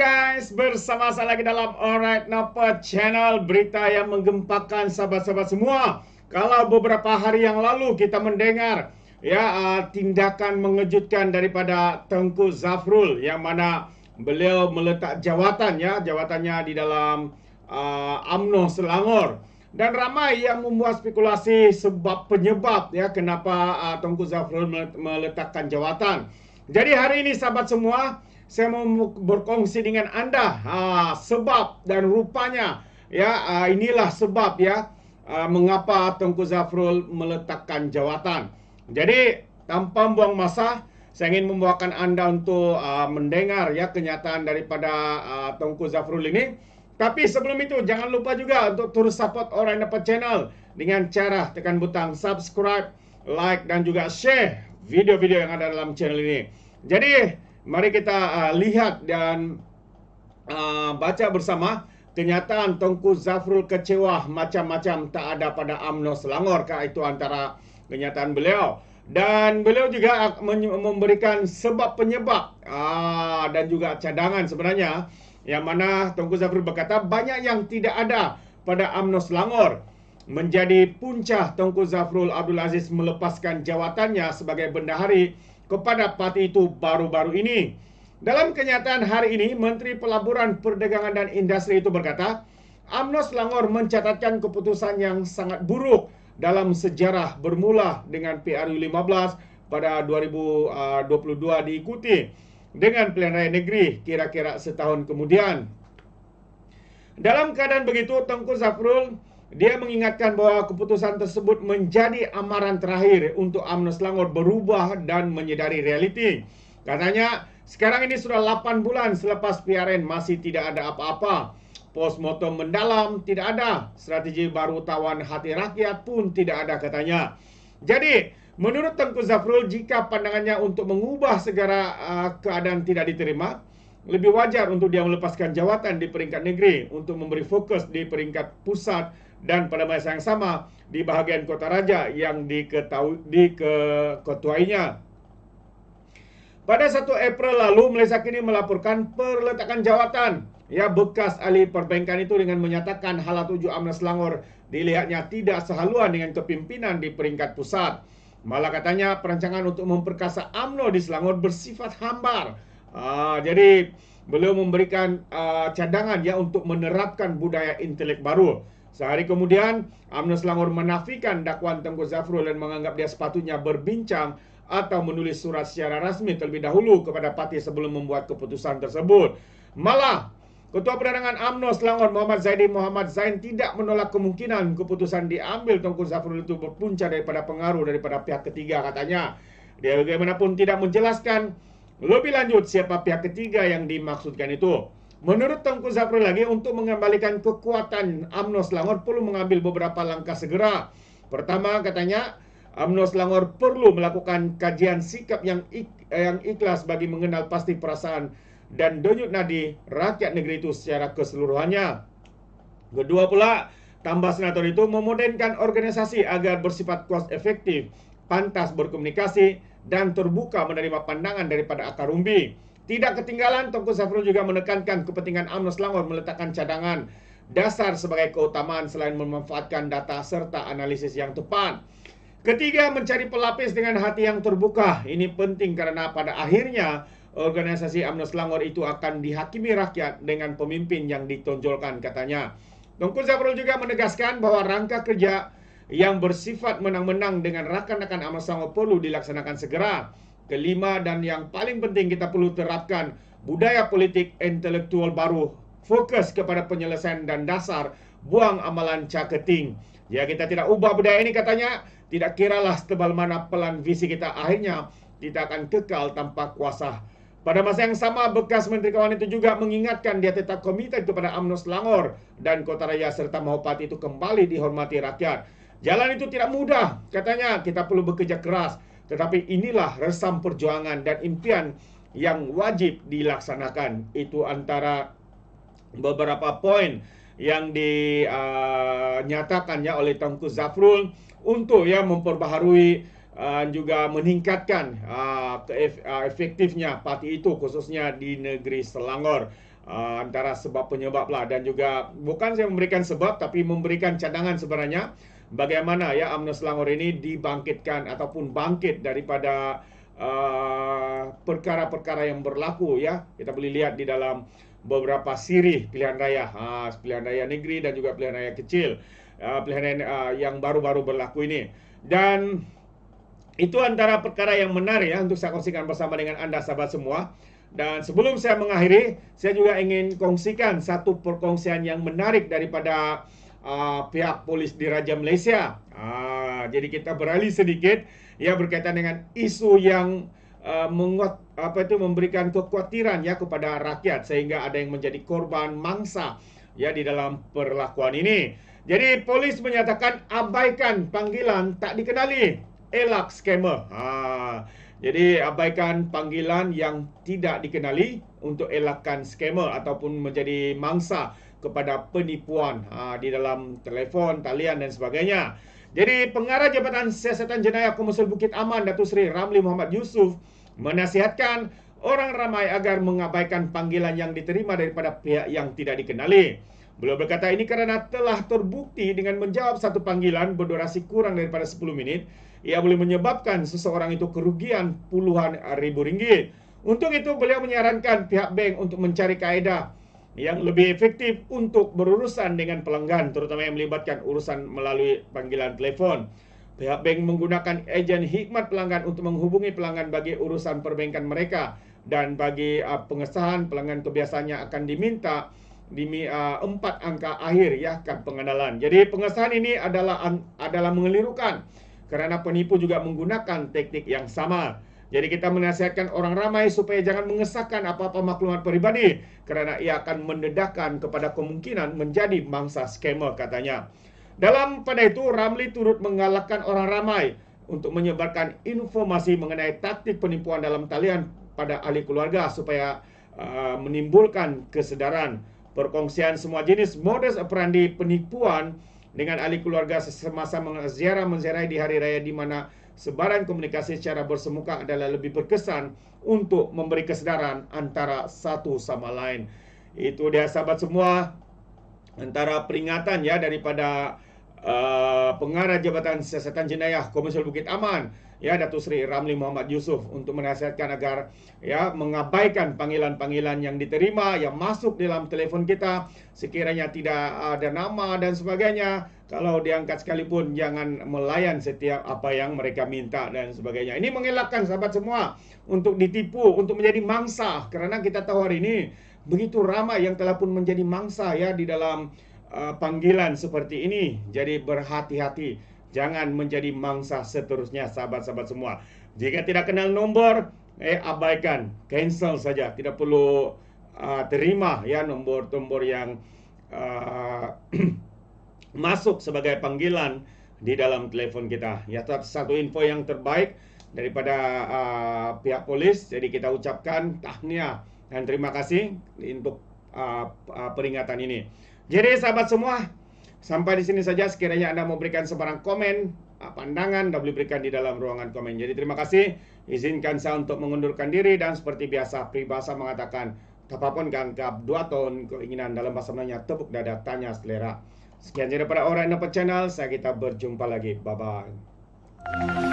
guys, bersama saya lagi dalam Alright Napa Channel, berita yang menggempakan sahabat-sahabat semua. Kalau beberapa hari yang lalu kita mendengar tindakan mengejutkan daripada Tengku Zafrul, yang mana beliau meletak jawatannya di dalam UMNO Selangor, dan ramai yang membuat spekulasi sebab penyebab kenapa Tengku Zafrul meletakkan jawatan. Jadi hari ini sahabat semua, saya mau berkongsi dengan anda sebab dan rupanya inilah sebab mengapa Tengku Zafrul meletakkan jawatan. Jadi tanpa buang masa, saya ingin membawakan anda untuk mendengar kenyataan daripada Tengku Zafrul ini. Tapi sebelum itu jangan lupa juga untuk terus support Alright Napa Channel dengan cara tekan butang subscribe, like dan juga share video-video yang ada dalam channel ini. Jadi mari kita lihat dan baca bersama kenyataan Tengku Zafrul kecewa macam-macam tak ada pada UMNO Selangor. Itu antara kenyataan beliau. Dan beliau juga memberikan sebab penyebab dan juga cadangan sebenarnya, yang mana Tengku Zafrul berkata banyak yang tidak ada pada UMNO Selangor menjadi punca Tengku Zafrul Abdul Aziz melepaskan jawatannya sebagai bendahari kepada parti itu baru-baru ini. Dalam kenyataan hari ini, Menteri Pelaburan, Perdagangan dan Industri itu berkata, UMNO Selangor mencatatkan keputusan yang sangat buruk dalam sejarah, bermula dengan PRU 15 pada 2022 diikuti dengan pilihan raya negeri kira-kira setahun kemudian. Dalam keadaan begitu, Tengku Zafrul dia mengingatkan bahwa keputusan tersebut menjadi amaran terakhir untuk UMNO Selangor berubah dan menyadari realiti. Katanya, sekarang ini sudah 8 bulan selepas PRN masih tidak ada apa-apa. Postmortem mendalam tidak ada. Strategi baru tawan hati rakyat pun tidak ada, katanya. Jadi, menurut Tengku Zafrul, jika pandangannya untuk mengubah segera keadaan tidak diterima, lebih wajar untuk dia melepaskan jawatan di peringkat negeri untuk memberi fokus di peringkat pusat dan pada masa yang sama di bahagian Kota Raja yang diketuainya. Pada 1 April lalu, Malaysia Kini melaporkan perletakan jawatan bekas ahli perbankan itu dengan menyatakan hala tuju UMNO Selangor dilihatnya tidak sehaluan dengan kepimpinan di peringkat pusat. Malah katanya perancangan untuk memperkasa UMNO di Selangor bersifat hambar. Jadi beliau memberikan cadangan untuk menerapkan budaya intelek baru. Sehari kemudian, UMNO Selangor menafikan dakwaan Tengku Zafrul dan menganggap dia sepatutnya berbincang atau menulis surat secara rasmi terlebih dahulu kepada parti sebelum membuat keputusan tersebut. Malah, Ketua Penerangan UMNO Selangor Muhammad Zain tidak menolak kemungkinan keputusan diambil Tengku Zafrul itu berpunca daripada pengaruh daripada pihak ketiga, katanya. Dia bagaimanapun tidak menjelaskan lebih lanjut siapa pihak ketiga yang dimaksudkan itu. Menurut Tengku Zafrul lagi, untuk mengembalikan kekuatan UMNO Selangor perlu mengambil beberapa langkah segera. Pertama, katanya, UMNO Selangor perlu melakukan kajian sikap yang ikhlas bagi mengenal pasti perasaan dan denyut nadi rakyat negeri itu secara keseluruhannya. Kedua pula, tambah senator itu memodenkan organisasi agar bersifat cost efektif, pantas berkomunikasi dan terbuka menerima pandangan daripada akar umbi. Tidak ketinggalan, Tengku Zafrul juga menekankan kepentingan UMNO Selangor meletakkan cadangan dasar sebagai keutamaan selain memanfaatkan data serta analisis yang tepat. Ketiga, mencari pelapis dengan hati yang terbuka. Ini penting karena pada akhirnya organisasi UMNO Selangor itu akan dihakimi rakyat dengan pemimpin yang ditonjolkan, katanya. Tengku Zafrul juga menegaskan bahwa rangka kerja yang bersifat menang-menang dengan rakan-rakan UMNO Selangor perlu dilaksanakan segera. Kelima dan yang paling penting, kita perlu terapkan budaya politik intelektual baru, fokus kepada penyelesaian dan dasar, buang amalan caketing. Ya, kita tidak ubah budaya ini, katanya, tidak kiralah setebal mana pelan visi kita, akhirnya kita akan kekal tanpa kuasa. Pada masa yang sama, bekas Menteri Kawanan itu juga mengingatkan dia tetap komited kepada UMNO Selangor dan Kota Raya serta mahu parti itu kembali dihormati rakyat. Jalan itu tidak mudah, katanya, kita perlu bekerja keras. Tetapi inilah resam perjuangan dan impian yang wajib dilaksanakan. Itu antara beberapa poin yang dinyatakannya oleh Tengku Zafrul untuk memperbaharui juga meningkatkan efektifnya parti itu khususnya di negeri Selangor. antara sebab penyebab lah, dan juga bukan saya memberikan sebab tapi memberikan cadangan sebenarnya bagaimana ya UMNO Selangor ini dibangkitkan ataupun bangkit daripada perkara-perkara yang berlaku ya. Kita boleh lihat di dalam beberapa sirih pilihan raya, pilihan raya negeri dan juga pilihan raya kecil, pilihan raya yang baru-baru berlaku ini. Dan itu antara perkara yang menarik ya untuk saya kongsikan bersama dengan anda sahabat semua. Dan sebelum saya mengakhiri, saya juga ingin kongsikan satu perkongsian yang menarik daripada pihak polis di Raja Malaysia. Jadi kita beralih sedikit ya berkaitan dengan isu yang memberikan kekhawatiran ya kepada rakyat sehingga ada yang menjadi korban mangsa ya di dalam perlakuan ini. Jadi polis menyatakan abaikan panggilan tak dikenali, elak scammer. Jadi abaikan panggilan yang tidak dikenali untuk elakkan scammer ataupun menjadi mangsa kepada penipuan di dalam telefon, talian dan sebagainya. Jadi pengarah Jabatan Siasatan Jenayah Komersial Bukit Aman Datuk Seri Ramli Muhammad Yusof menasihatkan orang ramai agar mengabaikan panggilan yang diterima daripada pihak yang tidak dikenali. Beliau berkata ini kerana telah terbukti dengan menjawab satu panggilan berdurasi kurang daripada 10 minit, ia boleh menyebabkan seseorang itu kerugian puluhan ribu ringgit. Untuk itu, beliau menyarankan pihak bank untuk mencari kaedah yang lebih efektif untuk berurusan dengan pelanggan, terutama yang melibatkan urusan melalui panggilan telefon. Pihak bank menggunakan ejen khidmat pelanggan untuk menghubungi pelanggan bagi urusan perbankan mereka, dan bagi pengesahan pelanggan kebiasaannya akan diminta 4 angka akhir ya kad pengenalan. Jadi pengesahan ini adalah mengelirukan kerana penipu juga menggunakan teknik yang sama. Jadi kita menasihatkan orang ramai supaya jangan mengesahkan apa-apa maklumat peribadi kerana ia akan mendedahkan kepada kemungkinan menjadi mangsa scammer, katanya. Dalam pada itu, Ramli turut menggalakkan orang ramai untuk menyebarkan informasi mengenai taktik penipuan dalam talian pada ahli keluarga supaya menimbulkan kesedaran. Perkongsian semua jenis modus operandi penipuan dengan ahli keluarga semasa menziarah di hari raya di mana sebaran komunikasi secara bersemuka adalah lebih berkesan untuk memberi kesedaran antara satu sama lain. Itu dia sahabat semua, antara peringatan ya daripada pengarah Jabatan Siasatan Jenayah Komersial Bukit Aman ya Datuk Seri Ramli Muhammad Yusof untuk menasihatkan agar ya mengabaikan panggilan-panggilan yang diterima yang masuk dalam telefon kita, sekiranya tidak ada nama dan sebagainya. Kalau diangkat sekalipun jangan melayan setiap apa yang mereka minta dan sebagainya. Ini mengelakkan sahabat semua untuk ditipu, untuk menjadi mangsa, kerana kita tahu hari ini begitu ramai yang telah pun menjadi mangsa ya di dalam panggilan seperti ini. Jadi berhati-hati, jangan menjadi mangsa seterusnya sahabat-sahabat semua. Jika tidak kenal nombor, abaikan, cancel saja. Tidak perlu terima ya nombor-nombor yang masuk sebagai panggilan di dalam telefon kita. Ya, satu info yang terbaik daripada pihak polis. Jadi kita ucapkan tahniah dan terima kasih untuk peringatan ini. Jadi sahabat semua, sampai di sini saja. Sekiranya Anda memberikan sebarang komen, pandangan, Anda boleh berikan di dalam ruangan komen. Jadi terima kasih. Izinkan saya untuk mengundurkan diri, dan seperti biasa peribahasa mengatakan, apapun gangkap 2 tahun keinginan, dalam bahasa Melayunya tepuk dada, tanya selera. Sekian daripada Orang Dapat Channel. Kita berjumpa lagi. Bye-bye.